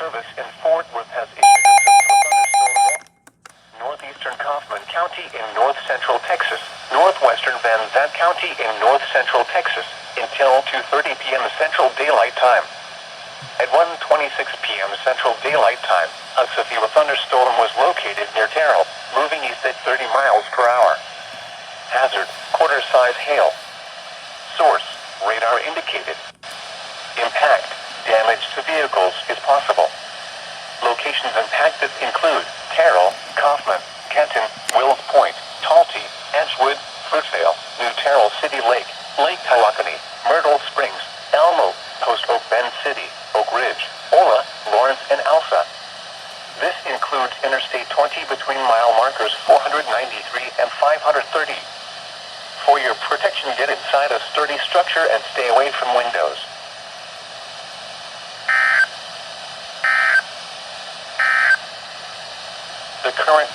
Service in Fort Worth has issued a severe thunderstorm warning. Northeastern Kaufman County in north-central Texas, northwestern Van Zandt County in north-central Texas, until 2:30 p.m. Central Daylight Time. At 1:26 p.m. Central Daylight Time, a severe thunderstorm was located near Terrell, moving east at 30 miles per hour. Hazard, quarter-size hail. Source, radar indicated. Impact, damage to vehicles is possible. Locations impacted include Terrell, Kaufman, Kenton, Wills Point, Talty, Edgewood, Fruitvale, New Terrell City Lake, Lake Tawakoni, Myrtle Springs, Elmo, Post Oak Bend City, Oak Ridge, Ola, Lawrence, and Elsa. This includes Interstate 20 between mile markers 493 and 530. For your protection, get inside a sturdy structure and stay away from windows. The current